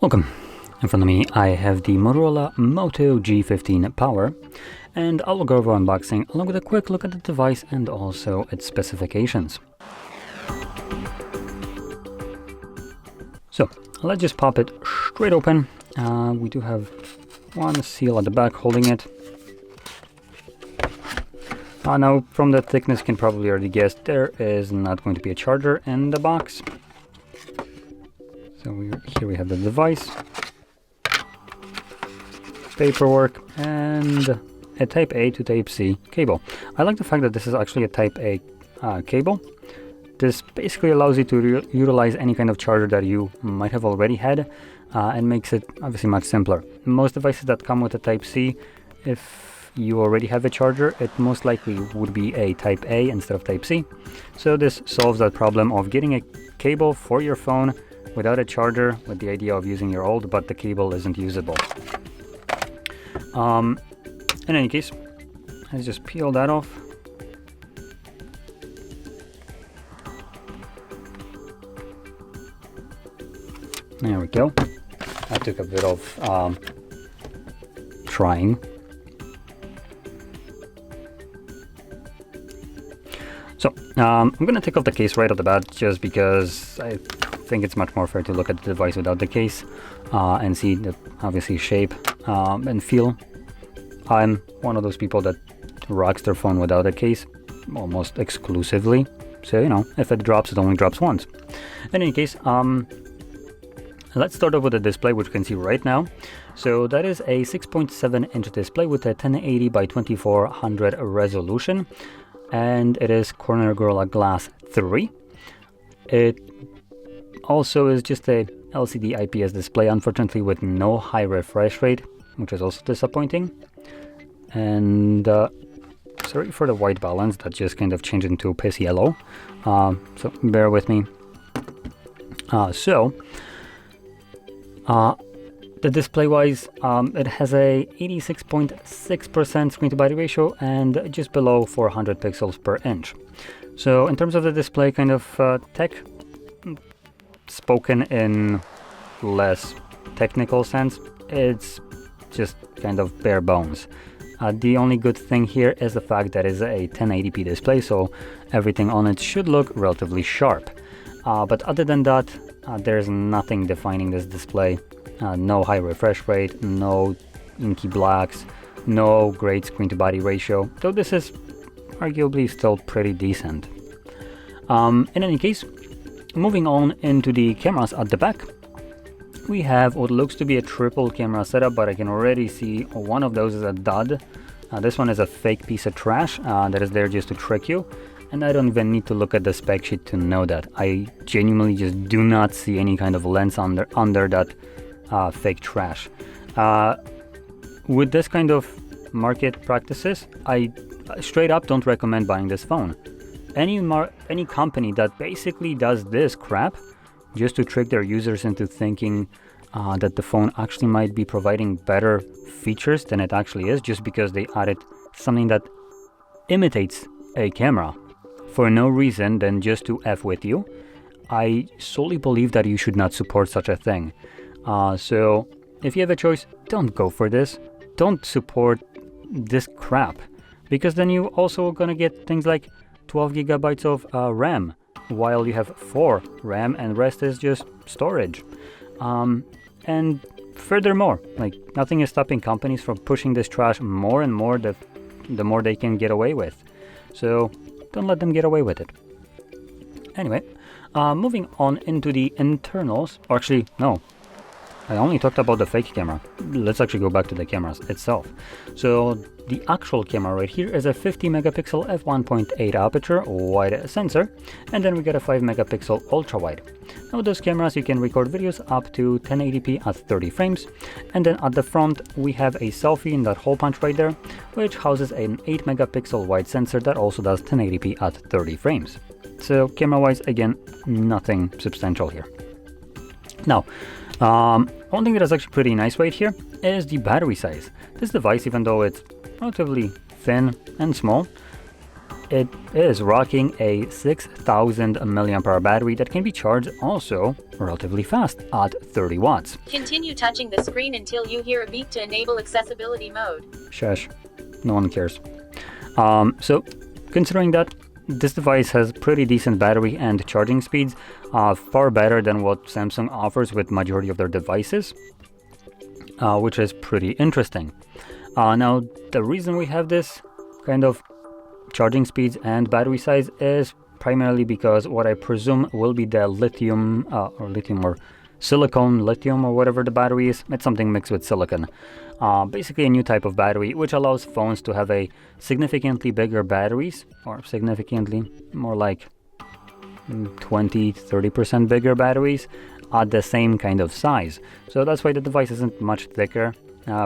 Welcome. In front of me I have the Motorola Moto G15 Power, and I will go over unboxing along with a quick look at the device and also its specifications. So let's just pop it straight open. We do have one seal at the back holding it. Now from the thickness you can probably already guess there is not going to be a charger in the box. So here we have the device, paperwork, and a Type A to Type C cable. I like the fact that this is actually a Type A cable. This basically allows you to utilize any kind of charger that you might have already had and makes it obviously much simpler. Most devices that come with a Type C, if you already have a charger, it most likely would be a Type A instead of Type C. So this solves that problem of getting a cable for your phone without a charger, with the idea of using your old, but the cable isn't usable. In any case, let's just peel that off. There we go. That took a bit of trying. So I'm gonna take off the case right off the bat, just because I think it's much more fair to look at the device without the case and see the obviously shape and feel. I'm one of those people that rocks their phone without a case almost exclusively, so you know, if it drops, it only drops once. In any case, let's start off with the display, which you can see right now. So that is a 6.7 inch display with a 1080 by 2400 resolution, and it is Corner Gorilla Glass 3. It also is just a LCD IPS display, unfortunately with no high refresh rate, which is also disappointing. And sorry for the white balance, that just kind of changed into piss yellow, so bear with me. The display wise, it has a 86.6% screen to body ratio and just below 400 pixels per inch. So in terms of the display kind of tech, spoken in less technical sense, it's just kind of bare bones. The only good thing here is the fact that it's a 1080p display, so everything on it should look relatively sharp. But other than that, there's nothing defining this display. No high refresh rate, no inky blacks, no great screen to body ratio, though this is arguably still pretty decent. In any case, moving on into the cameras at the back, we have what looks to be a triple camera setup, but I can already see one of those is a dud. This one is a fake piece of trash that is there just to trick you, and I don't even need to look at the spec sheet to know that. I genuinely just do not see any kind of lens under that fake trash. With this kind of market practices, I straight up don't recommend buying this phone. Any company that basically does this crap just to trick their users into thinking that the phone actually might be providing better features than it actually is, just because they added something that imitates a camera for no reason than just to F with you, I solely believe that you should not support such a thing. So if you have a choice, don't go for this. Don't support this crap, because then you also gonna get things like 12 gigabytes of RAM, while you have 4 RAM and rest is just storage. And furthermore, like, nothing is stopping companies from pushing this trash more and more the more they can get away with. So don't let them get away with it. Anyway, moving on into the internals, or actually, no, I only talked about the fake camera. Let's actually go back to the cameras itself. So the actual camera right here is a 50 megapixel f1.8 aperture wide sensor, and then we get a 5 megapixel ultra wide. Now with those cameras you can record videos up to 1080p at 30 frames, and then at the front we have a selfie in that hole punch right there, which houses an 8 megapixel wide sensor that also does 1080p at 30 frames. So camera wise, again, nothing substantial here. Now, one thing that is actually pretty nice right here is the battery size. This device, even though it's relatively thin and small, it is rocking a 6000 mAh battery that can be charged also relatively fast at 30 watts. Continue touching the screen until you hear a beep to enable accessibility mode. Shush, no one cares. So considering that this device has pretty decent battery and charging speeds, far better than what Samsung offers with majority of their devices, which is pretty interesting. Now, the reason we have this kind of charging speeds and battery size is primarily because what I presume will be the lithium or silicone lithium or whatever the battery is. It's something mixed with silicon. Basically a new type of battery which allows phones to have a significantly bigger batteries, or significantly more like 20-30% bigger batteries at the same kind of size. So that's why the device isn't much thicker.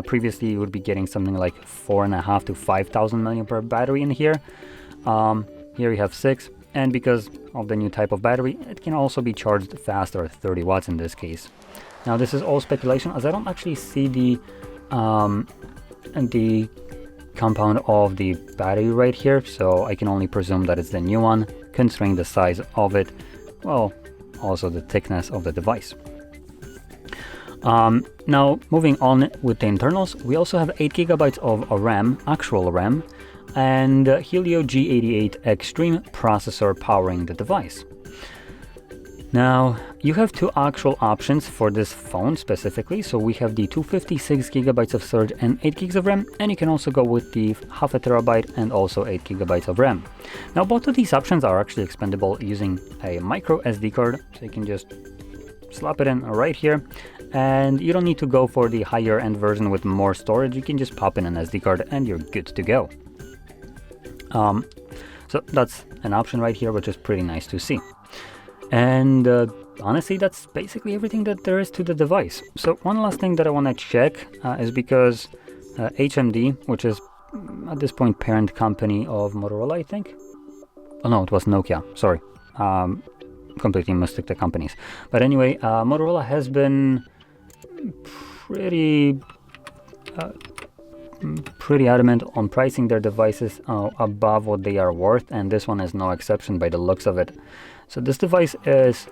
Previously you would be getting something like 4.5 to 5,000 mAh battery in here. Here you have 6, and because of the new type of battery, it can also be charged faster, 30 watts in this case. Now this is all speculation, as I don't actually see the compound of the battery right here, so I can only presume that it's the new one, considering the size of it, well, also the thickness of the device. Now moving on with the internals, we also have 8 GB of RAM, actual RAM, and Helio G88 Extreme processor powering the device. Now you have two actual options for this phone specifically. So we have the 256 GB of storage and 8 GB of RAM, and you can also go with the 0.5 TB and also 8 GB of RAM. Now both of these options are actually expandable using a micro SD card, so you can just slap it in right here, and you don't need to go for the higher end version with more storage. You can just pop in an SD card and you're good to go. So that's an option right here, which is pretty nice to see. And honestly, that's basically everything that there is to the device. So one last thing that I want to check is because HMD, which is at this point parent company of Motorola, I think. Oh no, it was Nokia, sorry. Completely mistook the companies. But anyway, Motorola has been pretty adamant on pricing their devices above what they are worth, and this one is no exception by the looks of it. So this device is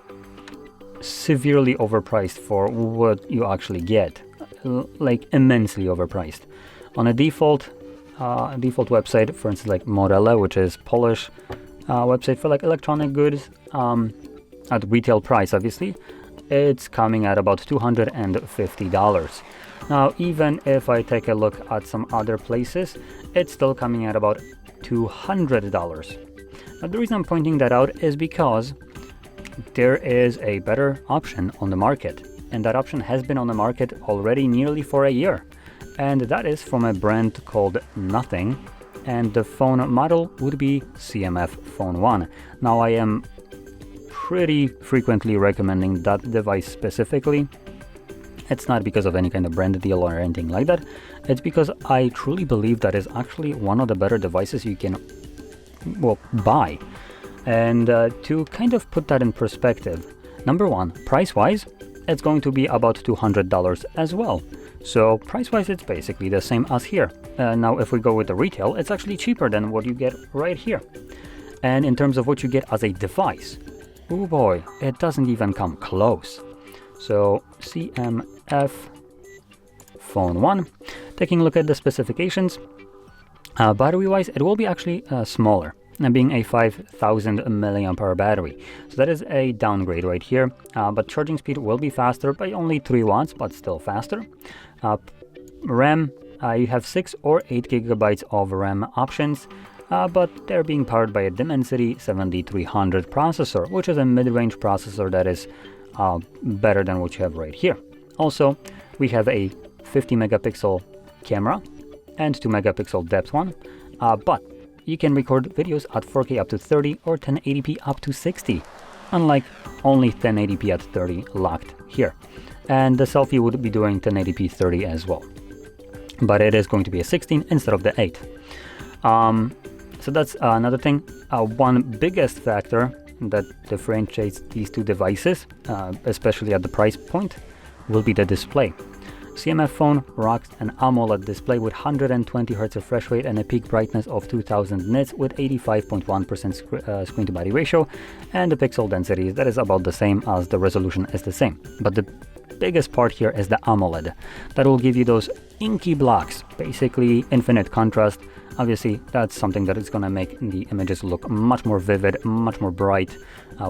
severely overpriced for what you actually get, like immensely overpriced. On a default website, for instance, like Motorola, which is Polish website for like electronic goods, at retail price, obviously, it's coming at about $250. Now, even if I take a look at some other places, it's still coming at about $200. Now, the reason I'm pointing that out is because there is a better option on the market, and that option has been on the market already nearly for a year, and that is from a brand called Nothing, and the phone model would be CMF Phone 1. Now, I am pretty frequently recommending that device specifically. It's not because of any kind of brand deal or anything like that. It's because I truly believe that is actually one of the better devices you can, well, buy. And to kind of put that in perspective, number one, price-wise, it's going to be about $200 as well. So price-wise, it's basically the same as here. Now, if we go with the retail, it's actually cheaper than what you get right here. And in terms of what you get as a device, oh boy, it doesn't even come close. So CMF Phone 1, taking a look at the specifications, battery-wise, it will be actually smaller, being a 5000 mAh battery. So that is a downgrade right here, but charging speed will be faster by only 3 watts, but still faster. RAM, you have 6 or 8 GB of RAM options, but they're being powered by a Dimensity 7300 processor, which is a mid-range processor that is better than what you have right here. Also, we have a 50 megapixel camera and 2 megapixel depth one, but you can record videos at 4K up to 30 or 1080p up to 60, unlike only 1080p at 30 locked here. And the selfie would be doing 1080p 30 as well, but it is going to be a 16 instead of the 8. So that's another thing. One biggest factor that differentiates these two devices, especially at the price point, will be the display. CMF phone rocks an AMOLED display with 120 Hz refresh rate and a peak brightness of 2000 nits with 85.1% screen to body ratio, and the pixel density that is about the same as the resolution is the same. But the biggest part here is the AMOLED. That will give you those inky blocks, basically infinite contrast. Obviously, that's something that is going to make the images look much more vivid, much more bright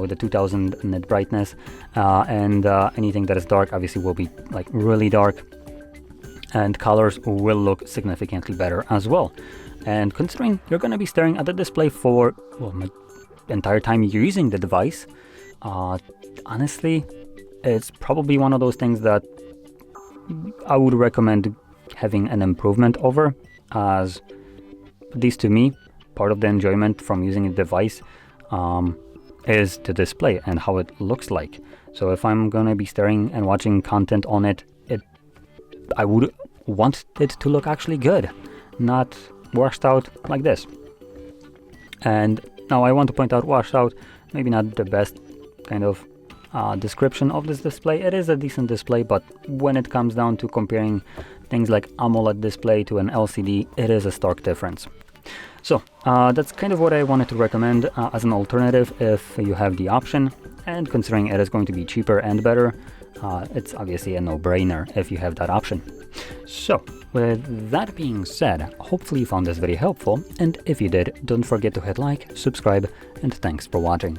with the 2000 nit brightness. And anything that is dark obviously will be like really dark, and colors will look significantly better as well. And considering you're going to be staring at the display for, well, the entire time you're using the device, honestly, it's probably one of those things that I would recommend having an improvement over, as at least to me, part of the enjoyment from using a device is the display and how it looks like. So if I'm going to be staring and watching content on it, I would want it to look actually good, not washed out like this. And now I want to point out washed out, maybe not the best kind of description of this display. It is a decent display, but when it comes down to comparing things like AMOLED display to an LCD, it is a stark difference. So that's kind of what I wanted to recommend as an alternative if you have the option, and considering it is going to be cheaper and better, it's obviously a no-brainer if you have that option. So with that being said, hopefully you found this video helpful, and if you did, don't forget to hit like, subscribe, and thanks for watching.